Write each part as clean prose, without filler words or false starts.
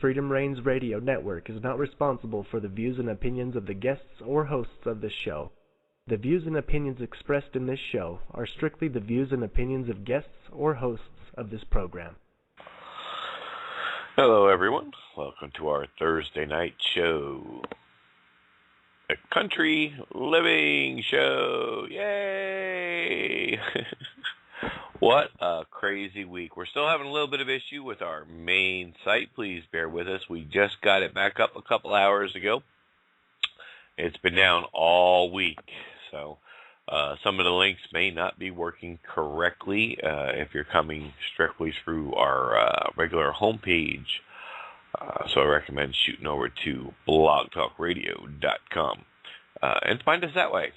Freedom Reigns Radio Network is not responsible for the views and opinions of the guests or hosts of this show. The views and opinions expressed in this show are strictly the views and opinions of guests or hosts of this program. Hello, everyone. Welcome to our Thursday night show. A country living show. Yay! What a crazy week. We're still having a little bit of issue with our main site. Please bear with us. We just got it back up a couple hours ago. It's been down all week. So some of the links may not be working correctly if you're coming strictly through our regular homepage. So I recommend shooting over to blogtalkradio.com and find us that way.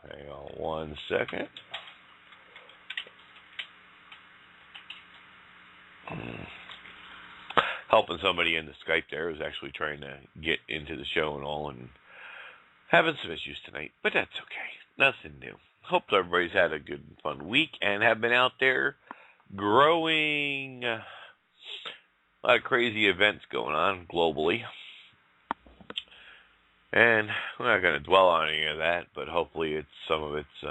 Hang on one second. Helping somebody in the Skype there who's actually trying to get into the show and all, and having some issues tonight, but that's okay. Nothing new. Hope everybody's had a good and fun week and have been out there growing. A lot of crazy events going on globally. And we're not going to dwell on any of that, but hopefully some of it's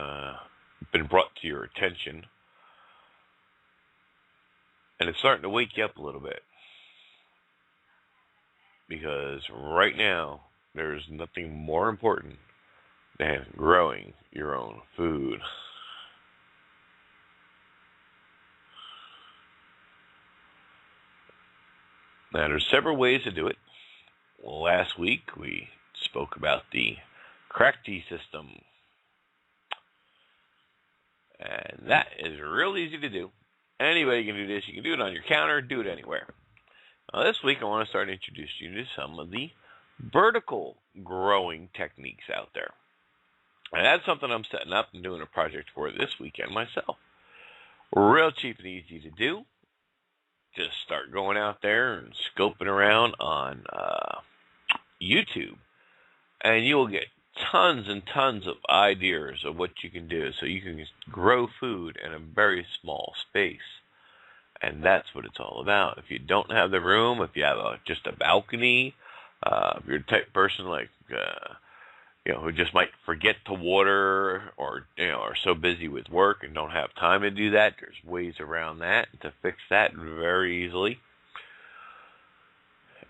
been brought to your attention. And it's starting to wake you up a little bit. Because right now, there's nothing more important than growing your own food. Now, there's several ways to do it. Last week, we spoke about the crack tea system. And that is real easy to do. Anybody can do this. You can do it on your counter, do it anywhere. Now, this week, I want to start introducing you to some of the vertical growing techniques out there. And that's something I'm setting up and doing a project for this weekend myself. Real cheap and easy to do. Just start going out there and scoping around on YouTube. And you will get tons and tons of ideas of what you can do. So you can grow food in a very small space. And that's what it's all about. If you don't have the room, if you have just a balcony, if you're the type of person like, who just might forget to water or, are so busy with work and don't have time to do that, there's ways around that to fix that very easily.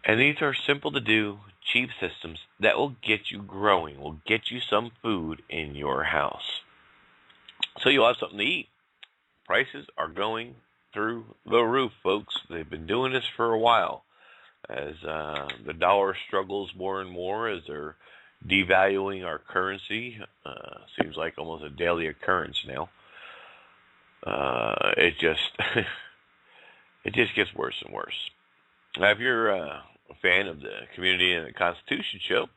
And these are simple to do, cheap systems that will get you growing, will get you some food in your house. So you'll have something to eat. Prices are going through the roof, folks. They've been doing this for a while. As the dollar struggles more and more, as they're devaluing our currency, seems like almost a daily occurrence now. It just gets worse and worse. Now, if you're a fan of the Community and the Constitution show,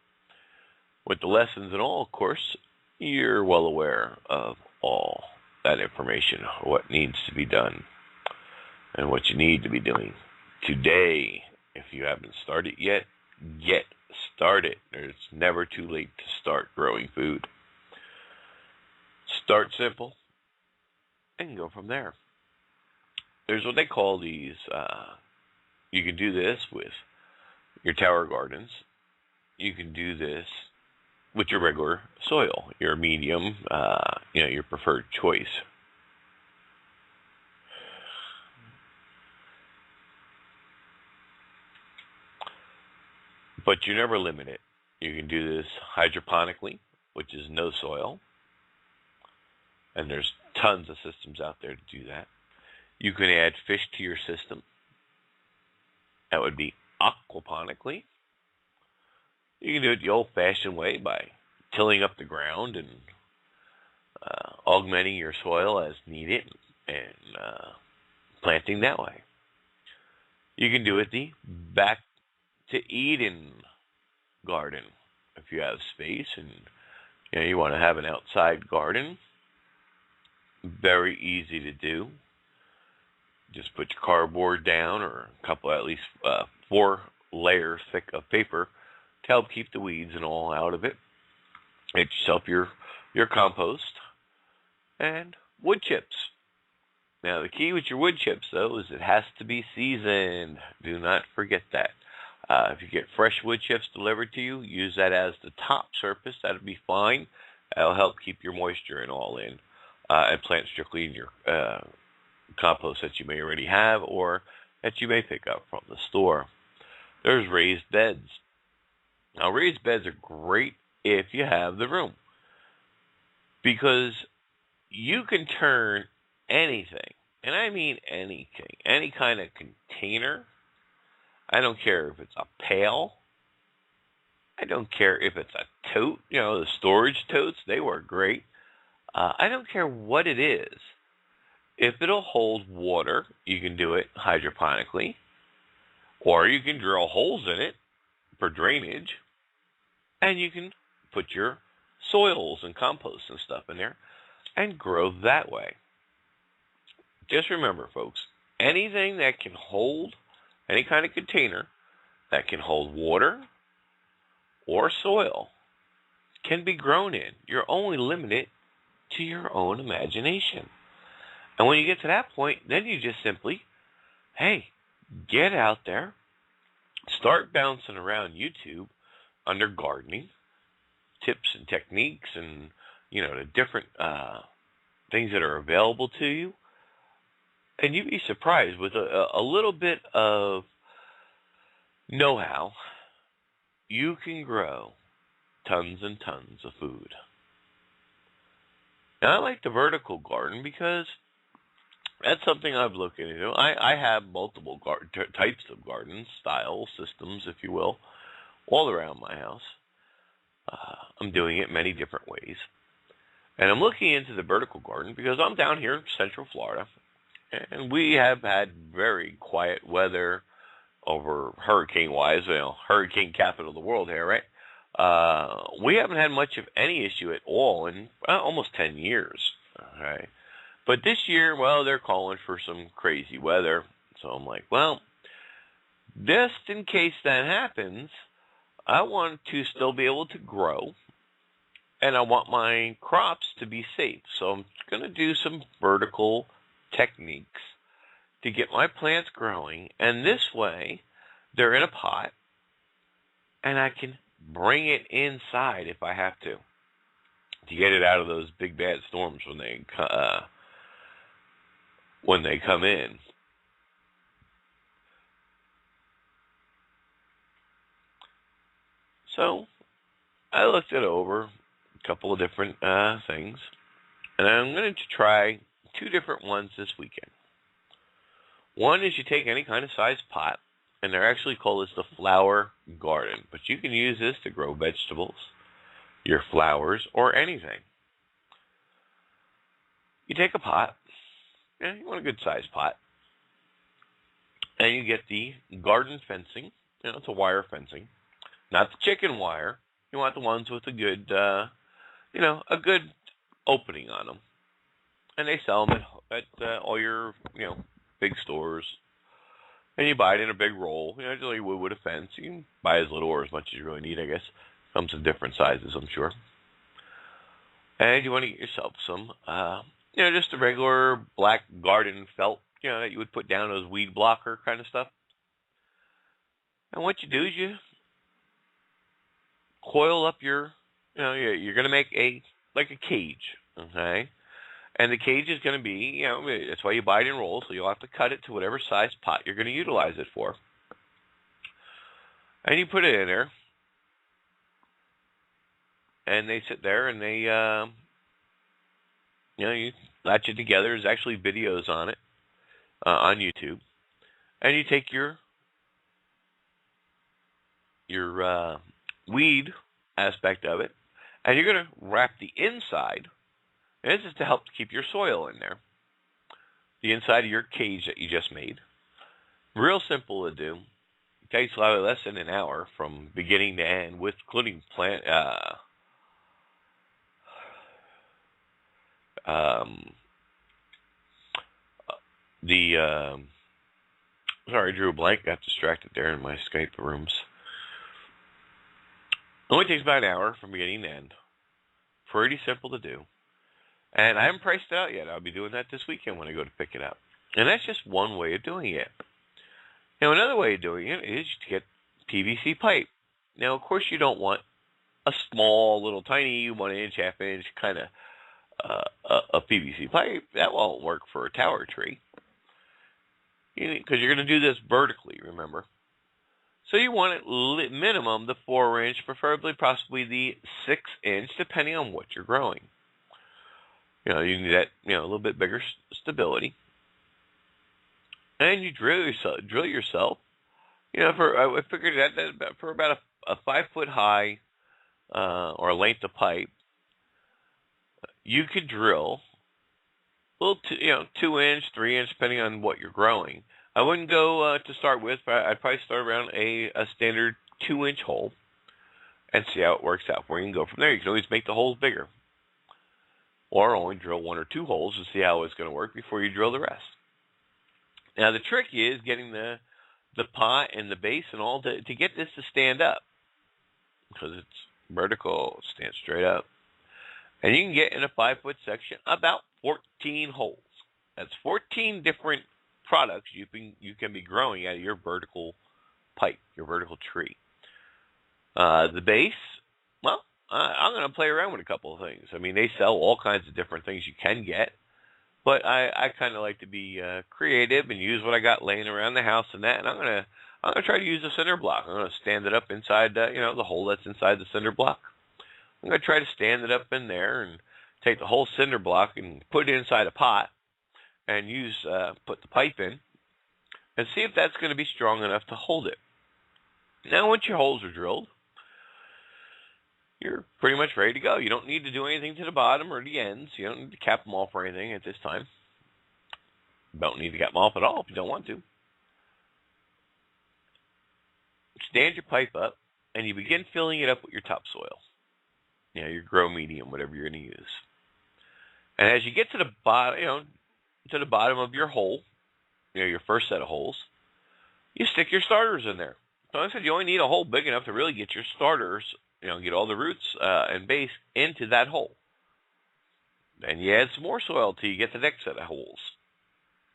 with the lessons and all, of course, you're well aware of all that information, what needs to be done, and what you need to be doing today. If you haven't started yet, get started. It's never too late to start growing food. Start simple and go from there. There's what they call these, you can do this with your tower gardens. You can do this with your regular soil, your medium, your preferred choice. But you're never limited. You can do this hydroponically, which is no soil. And there's tons of systems out there to do that. You can add fish to your system. That would be aquaponically. You can do it the old-fashioned way by tilling up the ground and augmenting your soil as needed and planting that way. You can do it the back to Eden garden. If you have space and you want to have an outside garden, very easy to do. Just put your cardboard down, or a couple, at least 4 layers thick of paper to help keep the weeds and all out of it. Get yourself your compost and wood chips. Now, the key with your wood chips, though, is it has to be seasoned. Do not forget that. If you get fresh wood chips delivered to you, use that as the top surface. That'll be fine. That'll help keep your moisture and all in. And plant strictly in your compost that you may already have or that you may pick up from the store. There's raised beds. Now, raised beds are great if you have the room, because you can turn anything, and I mean anything, any kind of container. I don't care if it's a pail. I don't care if it's a tote. The storage totes, they work great. I don't care what it is. If it'll hold water, you can do it hydroponically, or you can drill holes in it for drainage, and you can put your soils and compost and stuff in there and grow that way. Just remember, folks, anything that can hold, any kind of container that can hold water or soil can be grown in. You're only limited to your own imagination. And when you get to that point, then you just simply, get out there, start bouncing around YouTube under gardening, tips and techniques and, the different things that are available to you. And you'd be surprised with a little bit of know-how, you can grow tons and tons of food. Now, I like the vertical garden because that's something I've looked into. I have multiple types of gardens, styles, systems, if you will, all around my house. I'm doing it many different ways. And I'm looking into the vertical garden because I'm down here in Central Florida, and we have had very quiet weather over hurricane-wise, hurricane capital of the world here, right? We haven't had much of any issue at all in almost 10 years, okay? But this year, they're calling for some crazy weather. So I'm like, just in case that happens, I want to still be able to grow, and I want my crops to be safe. So I'm going to do some vertical techniques to get my plants growing, and this way, they're in a pot, and I can bring it inside if I have to get it out of those big bad storms when they come in. So I looked it over, a couple of different things, and I'm going to try two different ones this weekend. One is you take any kind of size pot, and they're actually called the flower garden, but you can use this to grow vegetables, your flowers, or anything. You take a pot, you want a good sized pot, and you get the garden fencing. It's a wire fencing, not the chicken wire. You want the ones with a good, a good opening on them. And they sell them at all your, big stores. And you buy it in a big roll, just like you would with a fence. You can buy as little or as much as you really need, I guess. Comes in different sizes, I'm sure. And you want to get yourself some, just a regular black garden felt, that you would put down those weed blocker kind of stuff. And what you do is you coil up your, you're going to make a cage, okay? And the cage is going to be, that's why you buy it in rolls, so you'll have to cut it to whatever size pot you're going to utilize it for. And you put it in there, and they sit there, and they, you latch it together. There's actually videos on it, on YouTube. And you take your weed aspect of it, and you're going to wrap the inside. And this is to help keep your soil in there. The inside of your cage that you just made. Real simple to do. It takes probably less than an hour from beginning to end, with including plant. Sorry, I drew a blank. Got distracted there in my Skype rooms. It only takes about an hour from beginning to end. Pretty simple to do. And I haven't priced it out yet. I'll be doing that this weekend when I go to pick it up. And that's just one way of doing it. Now, another way of doing it is to get PVC pipe. Now, of course, you don't want a small, little, tiny 1-inch, half-inch kind of a PVC pipe. That won't work for a tower tree. Because you're going to do this vertically, remember. So you want it minimum the 4-inch, preferably possibly the 6-inch, depending on what you're growing. You need that, a little bit bigger stability. And you drill yourself. I figured that for about a 5-foot high or a length of pipe, you could drill a little, 2-inch, 3-inch, depending on what you're growing. I wouldn't go to start with, but I'd probably start around a standard 2-inch hole and see how it works out. Where you can go from there. You can always make the holes bigger, or only drill 1 or 2 holes to see how it's going to work before you drill the rest. Now the trick is getting the pot and the base and all to get this to stand up, because it's vertical, it stands straight up. And you can get in a 5-foot section about 14 holes. That's 14 different products you can be growing out of your vertical pipe, your vertical tree. The base, well, I'm going to play around with a couple of things. I mean, they sell all kinds of different things you can get, but I kind of like to be creative and use what I got laying around the house and that. And I'm going to try to use a cinder block. I'm going to stand it up inside the hole that's inside the cinder block. I'm going to try to stand it up in there and take the whole cinder block and put it inside a pot and put the pipe in and see if that's going to be strong enough to hold it. Now, once your holes are drilled, you're pretty much ready to go. You don't need to do anything to the bottom or the ends. You don't need to cap them off or anything at this time. You don't need to cap them off at all if you don't want to. Stand your pipe up, and you begin filling it up with your topsoil. Your grow medium, whatever you're going to use. And as you get to the bottom of your hole, your first set of holes, you stick your starters in there. So I said you only need a hole big enough to really get your starters, get all the roots and base into that hole. Then you add some more soil till you get the next set of holes.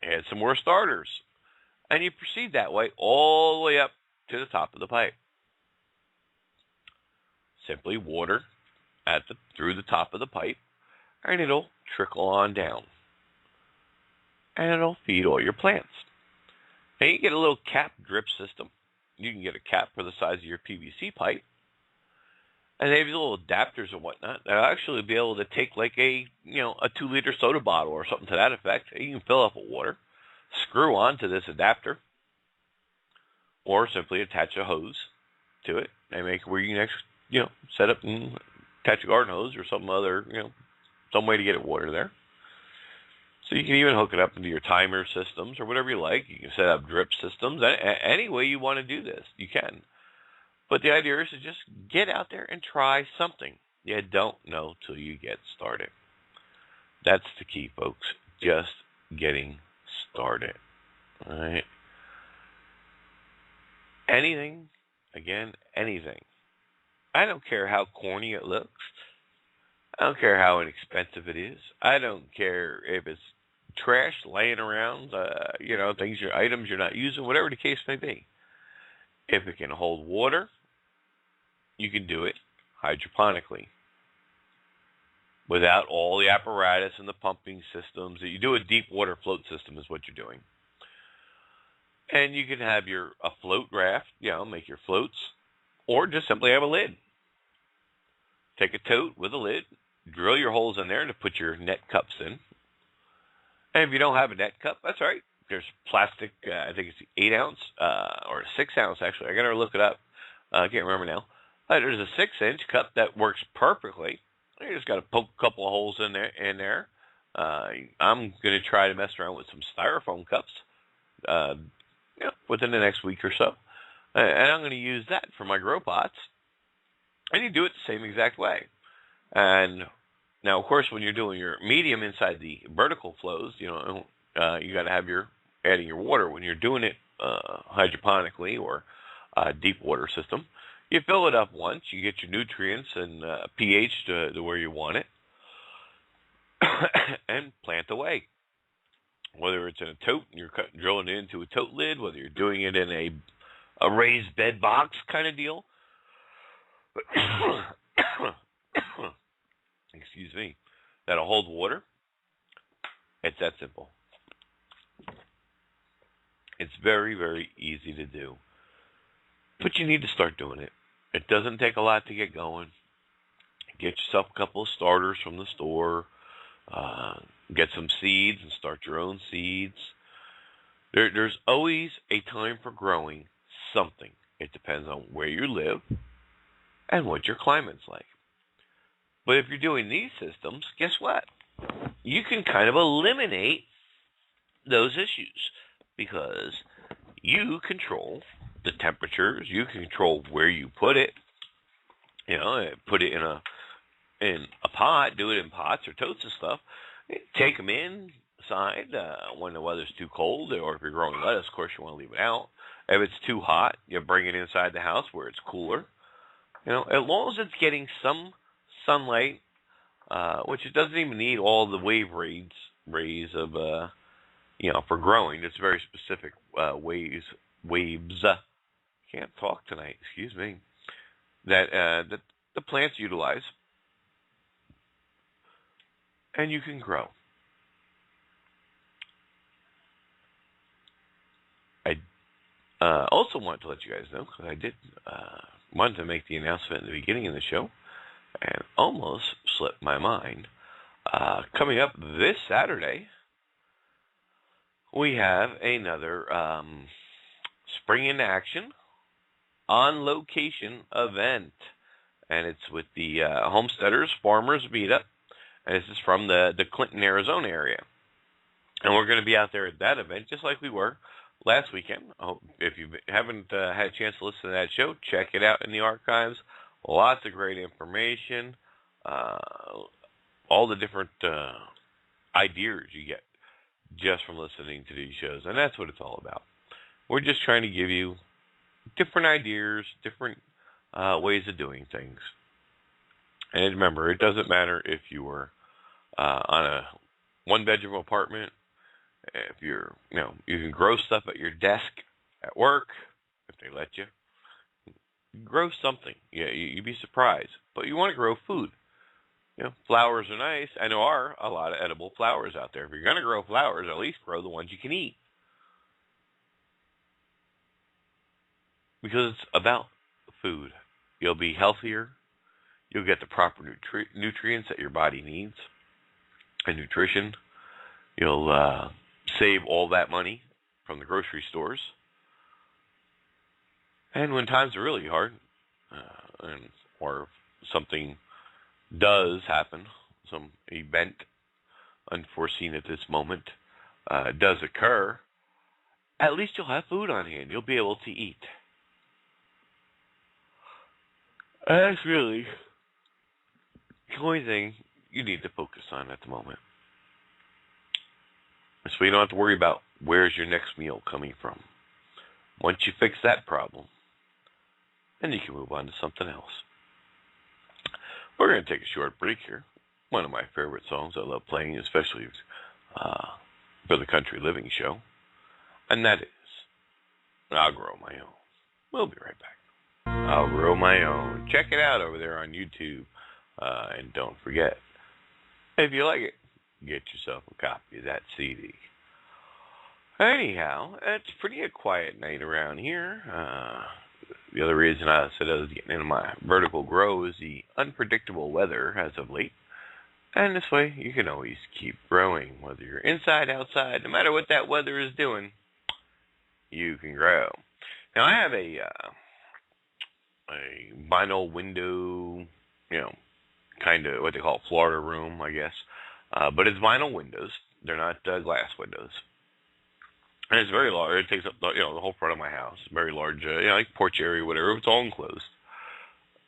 Add some more starters. And you proceed that way all the way up to the top of the pipe. Simply water through the top of the pipe, and it'll trickle on down. And it'll feed all your plants. Now you get a little cap drip system. You can get a cap for the size of your PVC pipe. And they have little adapters and whatnot that'll actually be able to take like a 2-liter soda bottle or something to that effect. You can fill up with water, screw onto this adapter, or simply attach a hose to it and make where you can actually, set up and attach a garden hose or some other, some way to get it water there. So you can even hook it up into your timer systems or whatever you like. You can set up drip systems. Any way you want to do this, you can. But the idea is to just get out there and try something. You don't know till you get started. That's the key, folks. Just getting started. All right. Anything, anything. I don't care how corny it looks. I don't care how inexpensive it is. I don't care if it's trash laying around, items you're not using, whatever the case may be. If it can hold water, you can do it hydroponically. Without all the apparatus and the pumping systems. You do a deep water float system is what you're doing. And you can have a float raft, make your floats, or just simply have a lid. Take a tote with a lid, drill your holes in there to put your net cups in. And if you don't have a net cup, that's all right. There's plastic, I think it's 8-ounce, or 6-ounce actually. I got to look it up. I can't remember now. There's a 6-inch cup that works perfectly. You just got to poke a couple of holes in there. I'm going to try to mess around with some styrofoam cups within the next week or so. And I'm going to use that for my grow pots. And you do it the same exact way. And now, of course, when you're doing your medium inside the vertical flows, you got to have adding your water. When you're doing it hydroponically or deep water system, you fill it up once. You get your nutrients and pH to where you want it. and plant away. Whether it's in a tote and you're drilling it into a tote lid, whether you're doing it in a raised bed box kind of deal. Excuse me. That'll hold water. It's that simple. It's very, very easy to do. But you need to start doing it. It doesn't take a lot to get going. Get yourself a couple of starters from the store. Get some seeds and start your own seeds. There's always a time for growing something. It depends on where you live and what your climate's like. But if you're doing these systems, guess what? You can kind of eliminate those issues because you control the temperatures. You control where you put it. You know, put it in a pot, do it in pots or totes and stuff. Take them inside when the weather's too cold, or if you're growing lettuce, of course, you want to leave it out. If it's too hot, you bring it inside the house where it's cooler. You know, as long as it's getting some sunlight, which it doesn't even need all the wave rays of, for growing. It's very specific waves. Can't talk tonight. Excuse me. That the plants utilize. And you can grow. I also want to let you guys know, because I did wanted to make the announcement at the beginning of the show, and almost slipped my mind. Coming up this Saturday, we have another Spring in Action on location event, and it's with the Homesteaders Farmers Meetup. And this is from the Clinton, Arizona area. And we're going to be out there at that event just like we were last weekend. If you haven't had a chance to listen to that show, check it out in the archives. Lots of great information. All the different ideas you get just from listening to these shows. And that's what it's all about. We're just trying to give you different ideas, different ways of doing things. And remember, it doesn't matter if you were on a one-bedroom apartment. If you can grow stuff at your desk at work, if they let you. Grow something. Yeah, you'd be surprised. But you want to grow food. You know, flowers are nice, and there are a lot of edible flowers out there. If you're going to grow flowers, at least grow the ones you can eat. Because it's about food. You'll be healthier. You'll get the proper nutrients that your body needs and nutrition. You'll save all that money from the grocery stores. And when times are really hard, or if something does happen, some event unforeseen at this moment does occur, at least you'll have food on hand. You'll be able to eat. That's really the only thing you need to focus on at the moment. So you don't have to worry about where's your next meal coming from. Once you fix that problem, then you can move on to something else. We're going to take a short break here. One of my favorite songs I love playing, especially for the Country Living Show, and that is I'll Grow My Own. We'll be right back. I'll Grow My Own. Check it out over there on YouTube. And don't forget, if you like it, get yourself a copy of that CD. Anyhow, it's pretty a quiet night around here. The other reason I said I was getting into my vertical grow is the unpredictable weather as of late. And this way, you can always keep growing, whether you're inside, outside, no matter what that weather is doing, you can grow. Now, I have a vinyl window, kind of what they call Florida room, I guess. But it's vinyl windows. They're not glass windows. And it's very large. It takes up the whole front of my house. Very large, like porch area, whatever. It's all enclosed.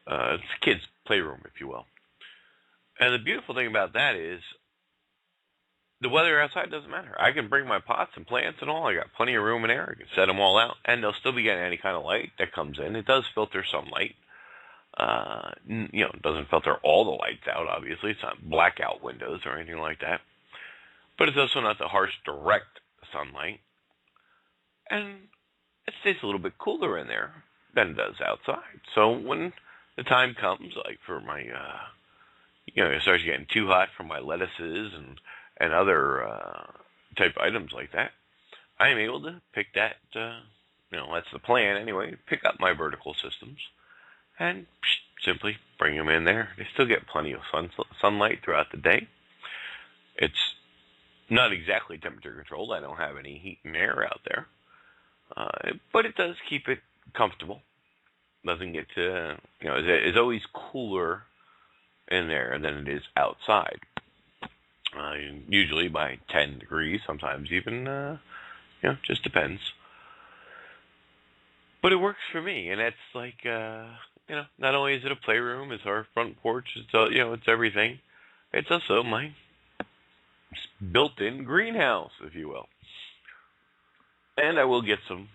It's a kid's playroom, if you will. And the beautiful thing about that is the weather outside doesn't matter. I can bring my pots and plants and all. I got plenty of room in there. I can set them all out, and they'll still be getting any kind of light that comes in. It does filter some light. It doesn't filter all the lights out, obviously. It's not blackout windows or anything like that. But it's also not the harsh, direct sunlight. And it stays a little bit cooler in there than it does outside. So when the time comes, like for my, it starts getting too hot for my lettuces and other type items like that, I am able to pick that, that's the plan anyway, pick up my vertical systems and simply bring them in there. They still get plenty of sunlight throughout the day. It's not exactly temperature controlled. I don't have any heat and air out there. But it does keep it comfortable. Doesn't get to, it's always cooler in there than it is outside. Usually by 10 degrees, sometimes even, just depends. But it works for me, and that's like, not only is it a playroom, it's our front porch, it's everything. It's also my built-in greenhouse, if you will. And I will get some,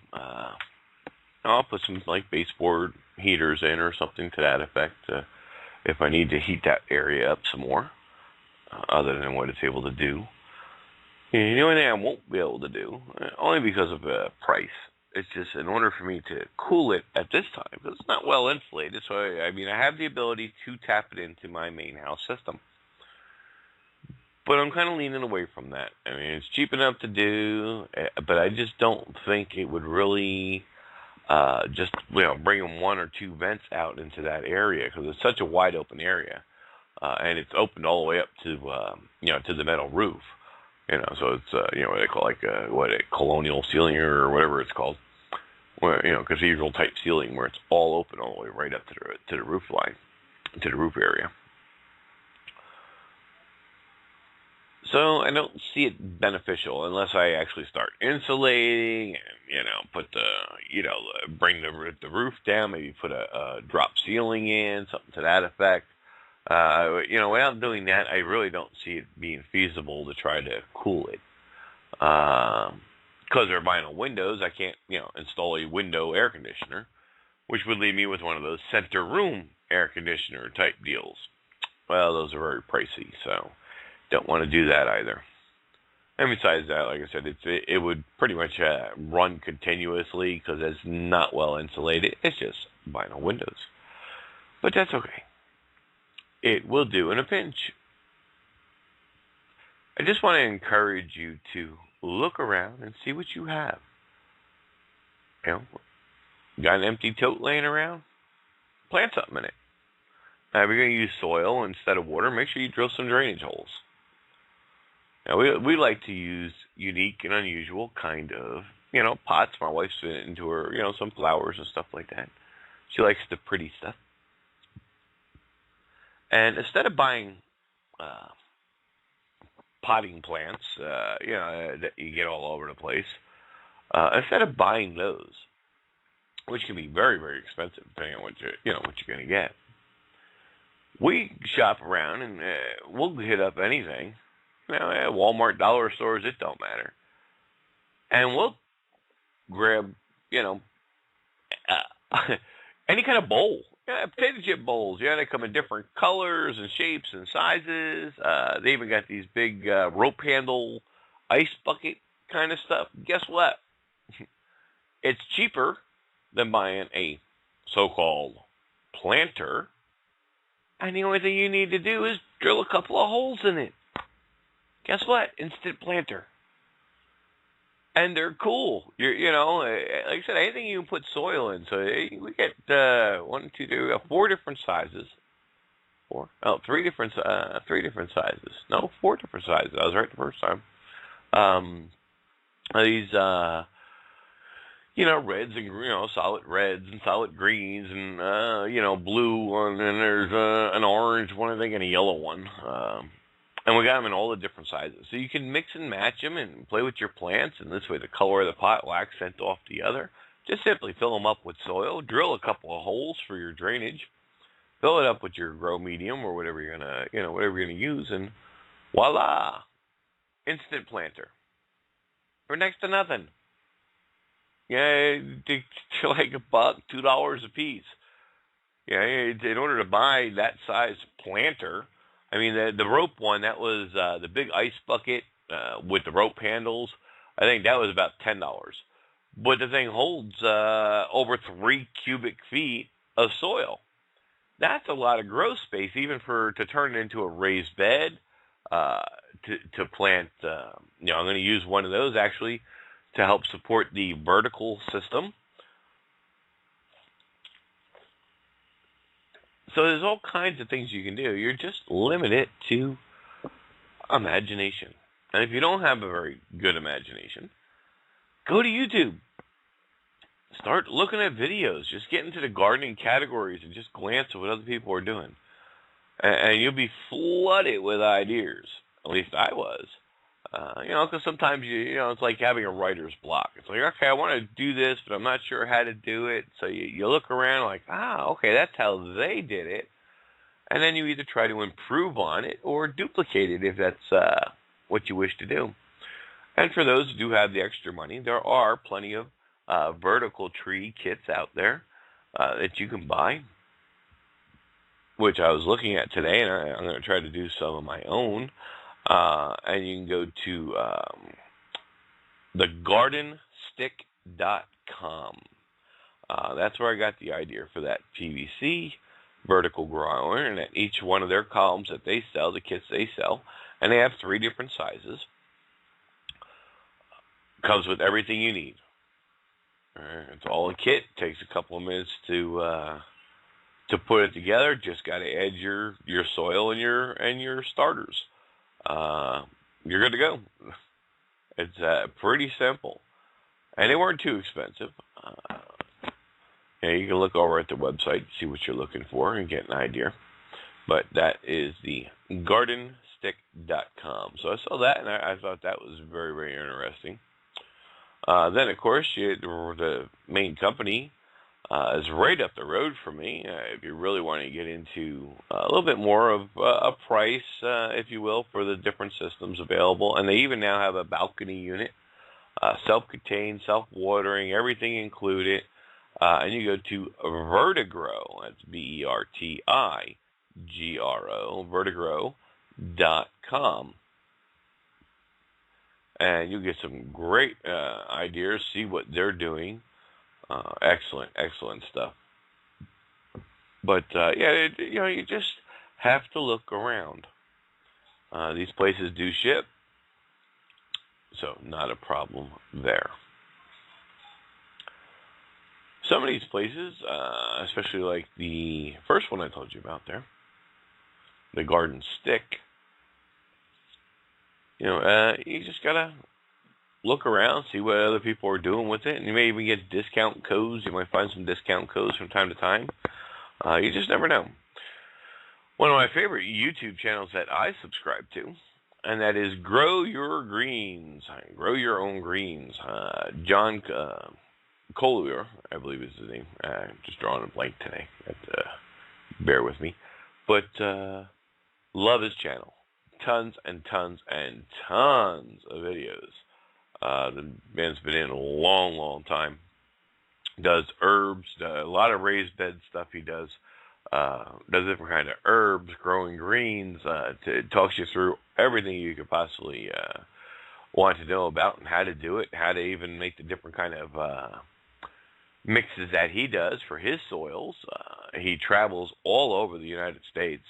I'll put some like baseboard heaters in or something to that effect if I need to heat that area up some more, other than what it's able to do. And the only thing I won't be able to do, only because of price, it's just in order for me to cool it at this time, because it's not well insulated, so I have the ability to tap it into my main house system. But I'm kind of leaning away from that. It's cheap enough to do, but I just don't think it would really bring one or two vents out into that area, because it's such a wide open area, and it's opened all the way up to to the metal roof. So it's what they call a colonial ceiling or whatever it's called, where cathedral type ceiling, where it's all open all the way right up to the roof line, to the roof area. So I don't see it beneficial unless I actually start insulating and, put bring the roof down, maybe put a drop ceiling in, something to that effect. Without doing that, I really don't see it being feasible to try to cool it. Because they're vinyl windows, I can't, install a window air conditioner, which would leave me with one of those center room air conditioner type deals. Well, those are very pricey, so don't want to do that either. And besides that, like I said, it would pretty much run continuously because it's not well insulated. It's just vinyl windows. But that's okay. It will do in a pinch. I just want to encourage you to look around and see what you have. Got an empty tote laying around? Plant something in it. Now, if you're going to use soil instead of water, make sure you drill some drainage holes. Now, we like to use unique and unusual kind of, pots. My wife's into her, some flowers and stuff like that. She likes the pretty stuff. And instead of buying potting plants, that you get all over the place, instead of buying those, which can be very, very expensive depending on what you're going to get, we shop around and we'll hit up anything. Walmart, dollar stores, it don't matter. And we'll grab, any kind of bowl. Potato chip bowls. They come in different colors and shapes and sizes. They even got these big rope handle ice bucket kind of stuff. Guess what? It's cheaper than buying a so-called planter. And the only thing you need to do is drill a couple of holes in it. Guess what? Instant planter. And they're cool. Like I said, anything you can put soil in. So we get 4 different sizes. Three different sizes. No, 4 different sizes. I was right the first time. These reds and solid reds and solid greens and blue one, and there's an orange one, I think, and a yellow one. And we got them in all the different sizes. So you can mix and match them and play with your plants, and this way the color of the pot will accent off the other. Just simply fill them up with soil, drill a couple of holes for your drainage, fill it up with your grow medium or whatever you're gonna use, and voila, instant planter for next to nothing. Yeah, to like $1, $2 a piece. Yeah, in order to buy that size planter, I mean the rope one, that was the big ice bucket with the rope handles. I think that was about $10. But the thing holds over 3 cubic feet of soil. That's a lot of grow space, even to turn it into a raised bed. To plant, I'm going to use one of those actually to help support the vertical system. So there's all kinds of things you can do. You're just limited to imagination. And if you don't have a very good imagination, go to YouTube. Start looking at videos. Just get into the gardening categories and just glance at what other people are doing. And you'll be flooded with ideas. At least I was. Because sometimes, it's like having a writer's block. It's like, okay, I want to do this, but I'm not sure how to do it. So you look around like, okay, that's how they did it. And then you either try to improve on it or duplicate it if that's what you wish to do. And for those who do have the extra money, there are plenty of vertical tree kits out there that you can buy, which I was looking at today, and I'm going to try to do some of my own. And you can go to thegardenstick.com. That's where I got the idea for that PVC vertical grower, and at each one of their columns that they sell, the kits they sell, and they have 3 different sizes. Comes with everything you need. It's all a kit. Takes a couple of minutes to put it together. Just got to add your soil and your starters. You're good to go. It's pretty simple, and they weren't too expensive. You can look over at the website, see what you're looking for, and get an idea. But that is the gardenstick.com. So I saw that, and I thought that was very, very interesting. Then, of course, the main company is right up the road from me. If you really want to get into a little bit more of a price, if you will, for the different systems available. And they even now have a balcony unit, self-contained, self-watering, everything included. And you go to Vertigro, that's Vertigro, vertigro.com. And you'll get some great ideas, see what they're doing. Excellent stuff. But, you just have to look around. These places do ship, so not a problem there. Some of these places, especially like the first one I told you about there, the Garden Stick, you just got to look around, see what other people are doing with it, and you may even get discount codes. You might find some discount codes from time to time. You just never know. One of my favorite YouTube channels that I subscribe to, and that is Grow Your Greens, Grow Your Own Greens. John Collier, I believe is his name. I'm just drawing a blank today. Bear with me. But love his channel. Tons and tons and tons of videos. The man's been in a long time. Does herbs, a lot of raised bed stuff he does. Does different kind of herbs, growing greens. It talks you through everything you could possibly want to know about and how to do it, how to even make the different kind of mixes that he does for his soils. He travels all over the United States,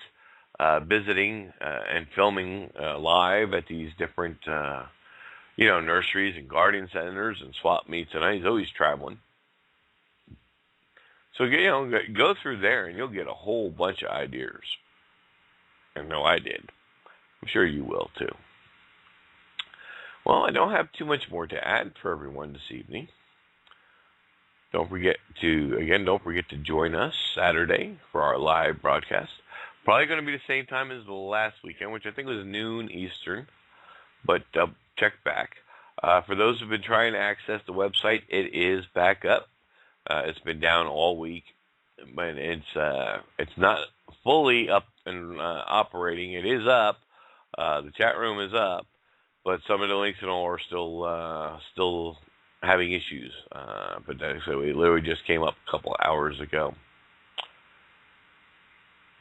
visiting and filming live at these different nurseries and garden centers and swap meets, and he's always traveling. So, go through there and you'll get a whole bunch of ideas. I know I did. I'm sure you will too. Well, I don't have too much more to add for everyone this evening. Don't forget to join us Saturday for our live broadcast. Probably going to be the same time as the last weekend, which I think was noon Eastern, but check back. For those who've been trying to access the website, it is back up. It's been down all week, but it's not fully up and operating. It is up. The chat room is up, but some of the links and all are still having issues. But so it literally just came up a couple of hours ago.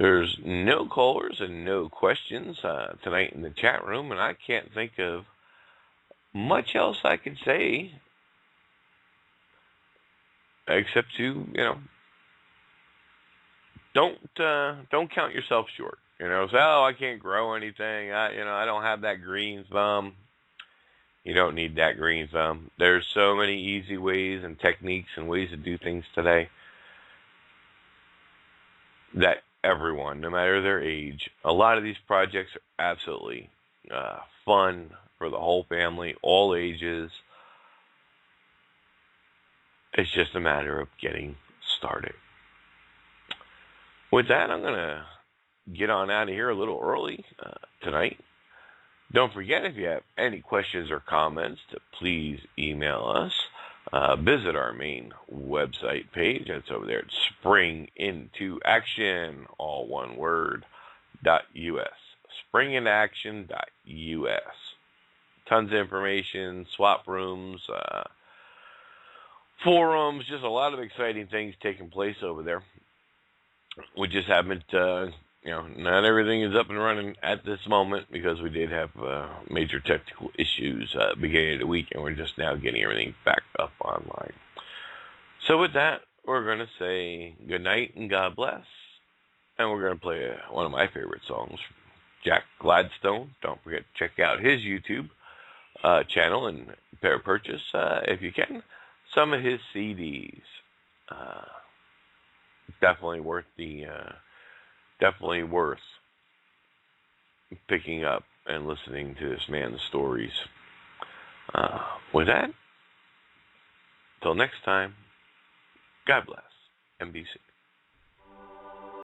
There's no callers and no questions tonight in the chat room, and I can't think of much else I can say except to, don't count yourself short. Say, oh, I can't grow anything. I don't have that green thumb. You don't need that green thumb. There's so many easy ways and techniques and ways to do things today that everyone, no matter their age, a lot of these projects are absolutely fun for the whole family, all ages. It's just a matter of getting started. With that, I'm going to get on out of here a little early tonight. Don't forget, if you have any questions or comments, to please email us. Visit our main website page. That's over there at springintoaction, all one word, .us. springintoaction.us. Tons of information, swap rooms, forums, just a lot of exciting things taking place over there. We just haven't, not everything is up and running at this moment because we did have major technical issues beginning of the week, and we're just now getting everything back up online. So with that, we're going to say good night and God bless, and we're going to play one of my favorite songs from Jack Gladstone. Don't forget to check out his YouTube channel and purchase, if you can, some of his CDs. Definitely worth picking up and listening to this man's stories. With that, till next time, God bless, MBC.